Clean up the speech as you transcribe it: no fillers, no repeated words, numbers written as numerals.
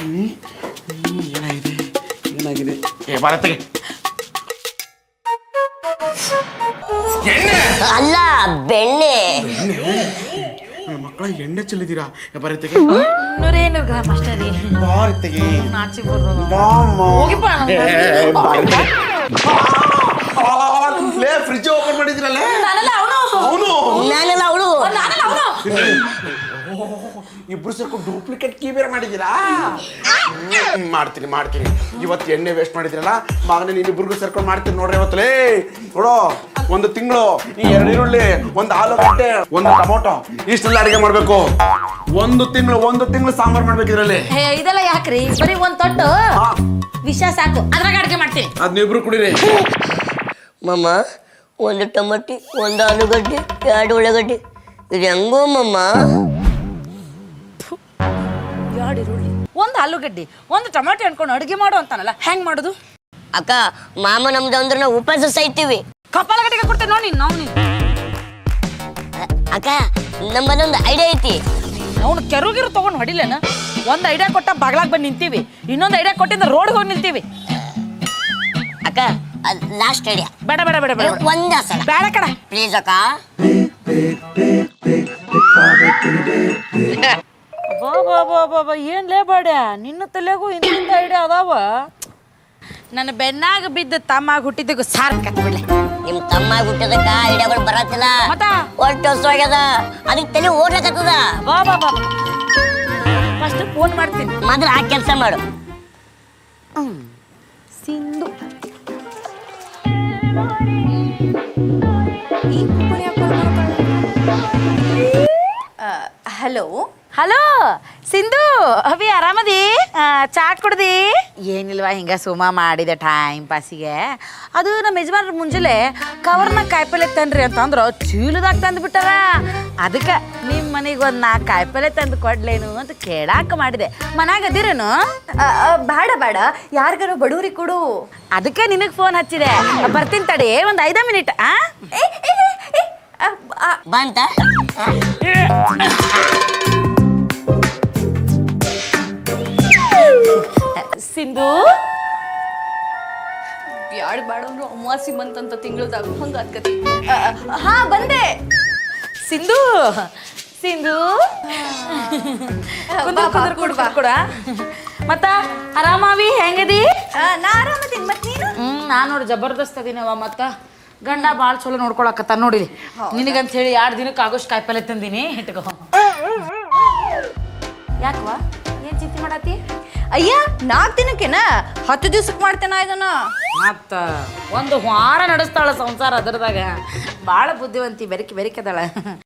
ಏನಾಗಿದೆ ಏನಾಗಿದೆ? ಏ ಭಾರತಿಗೆ ಎಣ್ಣೆ ಅಲ್ಲ ಬೆಣ್ಣೆ. ಮಕ್ಕಳ ಎಣ್ಣೆ ಚೆಲ್ಲಿದ್ದೀರಾ? ಭಾರತಿಗೆ 100 ಗ್ರಾಮ್ ಅಷ್ಟೇ ರೀ. ಭಾರತಿಗೆ ನಾಚಿ ಹೋಗಿಪ್ಪ. ಫ್ರಿಜ್ ಓಪನ್ ಮಾಡಿದ್ರಲ್ಲ ನಾನಲ್ಲ ಅವನು. ಅವನು ನಾನೆಲ್ಲ ಅವಳು. ನಾನಲ್ಲ ಅವನು. ಇಬ್ರು ಸೇರ್ಕೊಂಡು ಡೂಪ್ಲಿಕೇಟ್ ಕೀ ಬೇರೆ ಮಾಡಿದ್ದೀರಾ? ಮಾಡ್ತೀನಿ ಮಾಡ್ತೀನಿ. ಇವತ್ತು ಎಣ್ಣೆ ವೇಸ್ಟ್ ಮಾಡಿದ್ರಲ್ಲ ಮಗನೇ, ನೀನಿಬ್ರಿಗೂ ಸೇರ್ಕೊಂಡು ಮಾಡ್ತೀನಿ ನೋಡ್ರಿ ಇವತ್ತಲೇ. ನೋಡೋ, ಒಂದು ತಿಂಗಳು ಈ 2 ಈರುಳ್ಳಿ, ಒಂದು ಆಲೂಗಡ್ಡೆ, ಒಂದು ಟೊಮೊಟೊ ಇಷ್ಟೆಲ್ಲ ಅಡಿಗೆ ಮಾಡ್ಬೇಕು. ಒಂದು ತಿಂಗಳು ಸಾಂಬಾರ್ ಮಾಡ್ಬೇಕು ಇದರಲ್ಲಿ. ಇದೆಲ್ಲ ಯಾಕ್ರಿ? ಬರೀ ಒಂದ್ ತೊಟ್ಟು ವಿಷ ಸಾಕು, ಅದ್ರಾಗ ಅಡ್ಗೆ ಮಾಡ್ತೀನಿ. ಅದ್ ನೀವಿಬ್ರು ಕುಡೀರಿ. ಮಮ್ಮ, ಒಂದು ಟೊಮಟಿ, ಒಂದು ಆಲೂಗಡ್ಡೆ, 2 ಉಳ್ಳಾಗಡ್ಡಿ, ಇದು ಹೆಂಗೋ ಮಮ್ಮ? 2 ಈರುಳ್ಳಿ, ಒಂದು ಆಲೂಗಡ್ಡಿ, ಒಂದು ಟೊಮೆಟೊ ಅನ್ಕೊಂಡು ಅಡುಗೆ ಮಾಡು ಅಂತಾನಲ್ಲ, ಹೆಂಗ್ ಮಾಡುದು? ಅಕ್ಕ, ಮಾಮ ನಮ್ದು ಅಂದ್ರೆ ನಾವು ಉಪವಾಸ ಸಾಯ್ತೀವಿ. ಕಪಾಲ ಗಟ್ಟಿಗೆ ಕೊಡ್ತೇನೆ ನೋಡಿ ನಾವು. ಅಕ್ಕ, ನಮ್ಮದೊಂದು ಐಡಿಯಾ ಐತಿ. ಅವ್ನು ಕೆರುಗಿರು ತಗೊಂಡು ಹೊಡಿಲೇನ? ಒಂದು ಐಡಿಯಾ ಕೊಟ್ಟ ಬಾಗ್ಲಾಗ ಬಂದು ನಿಂತೀವಿ, ಇನ್ನೊಂದು ಐಡಿಯಾ ಕೊಟ್ಟಿದ್ದ ರೋಡ್ಗೆ ಹೋಗಿ ನಿಂತೀವಿ. ಅಕ್ಕ, ಲಾಸ್ಟ್ ಐಡಿಯಾ. ಬೇಡ ಬೇಡ ಬೇಡ ಬೇಡ ಒಂದ ಸಲ ಬೇಡ ಕಡ ಪ್ಲೀಸ್ ಅಕ್ಕ. ಏನ್ಲೇ ಬೇಡ, ನಿನ್ನ ತಲೆಗೂ ಇಂಥ ಐಡಿಯಾ ಅದಾವ. ನನ್ನ ಬೆನ್ನಾಗ ಬಿದ್ದ ತಮ್ಮ ಹುಟ್ಟಿದ್ದಕ್ಕೂ ಸಾರ್ ಕತ್ಬಿಡ್ಲೆ. ನಿಮ್ ತಮ್ಮ ಹುಟ್ಟಿದಕ್ಕ ಐಡಿಯಾಗಳು ಬರತ್ತಿಲ್ಲ. ಮತ್ತ ಒಟ್ಟು ಹೊಸವಾಗ್ಯದ, ಅದಕ್ಕೆ ತಲೆ ಓಡ್ಲಕತ್ತದ. ಬಾ ಬಾ ಬಾ ಫಸ್ಟ್ ಫೋನ್ ಮಾಡ್ತೀನಿ. ಮೊದಲು ಆ ಕೆಲಸ ಮಾಡು. ಸಿಂಧು ಹಲೋ ಹಲೋ ಸಿಂಧು, ಅಭಿ ಆರಾಮದಿ? ಚಾ ಕುಡ್ದಿ? ಏನಿಲ್ವಾ, ಹಿಂಗ ಸುಮ ಮಾಡಿದೆ ಟೈಮ್ ಪಾಸಿಗೆ. ಅದು ನಮ್ಮ ಯಜಮಾನ್ರ ಮುಂಜಾನೆ ಕವರ್ನಾಗ ಕಾಯಿಪಲ್ಲೆ ತನ್ರಿ ಅಂತಂದ್ರು, ಚೀಲದಾಗ ತಂದು ಬಿಟ್ಟಾರ. ಅದಕ್ಕೆ ನಿಮ್ಮ ಮನೆಗೆ ಒಂದು 4 ಕಾಯಿಪಲ್ಲೆ ತಂದು ಕೊಡ್ಲೇನು ಅಂತ ಕೇಳಾಕ ಮಾಡಿದೆ. ಮನ್ಯಾಗ ಅದಿರೇನು? ಬೇಡ ಬೇಡ, ಯಾರಿಗಾರು ಬಡವ್ರಿಗೆ ಕೊಡು. ಅದಕ್ಕೆ ನಿನಗೆ ಫೋನ್ ಹಚ್ಚಿದೆ. ಬರ್ತೀನಿ ತಡಿ, ಒಂದು 5 ಮಿನಿಟ್. ಬಂತ? ಸಿಂಧು, ಬ್ಯಾಡ ಬೇಡ ಅಂದ್ರು ಅಮಾವಾಸ್ಯೆ ಬಂತಂತ ತಿಂಗಳದಾಗ ಹಂಗ ಅದ್ಕತಿ. ಹಾ ಬಂದೆ. ಸಿಂಧು ಸಿಂಧು ಕೊಡ. ಮತ್ತ ಆರಾಮಾವಿ? ಹೆಂಗದಿ? ನಾ ಆರಾಮದೀನಿ, ಮತ್ ನೀನು? ನಾನು ನೋಡಿ ಜಬರ್ದಸ್ತ್ ಅದೀನವ. ಮತ್ತ ಗಂಡ ಭಾಳ ಚಲೋ ನೋಡ್ಕೊಳಕತ್ತ ನೋಡಿ. ನಿನಗಂತ ಹೇಳಿ 2 ದಿನಕ್ಕೆ ಆಗೋಷ್ಟು ಕಾಯಿಪಲ್ಲೆ ತಂದೀನಿ, ಇಟ್ಕೋ. ಯಾಕವಾ, ಏನ್ ಚಿಂತೆ ಮಾಡತ್ತಿ? ಅಯ್ಯ, 4 ದಿನಕ್ಕೆನ 10 ದಿವ್ಸಕ್ಕೆ ಮಾಡ್ತೇನ ಇದನ್ನ. ಮತ್ತ 1 ವಾರ ನಡೆಸ್ತಾಳ ಸಂಸಾರ. ಅದರದಾಗ ಭಾಳ ಬುದ್ಧಿವಂತಿ, ಬೆರಕೆ ಬೆರಕೆದಾಳ.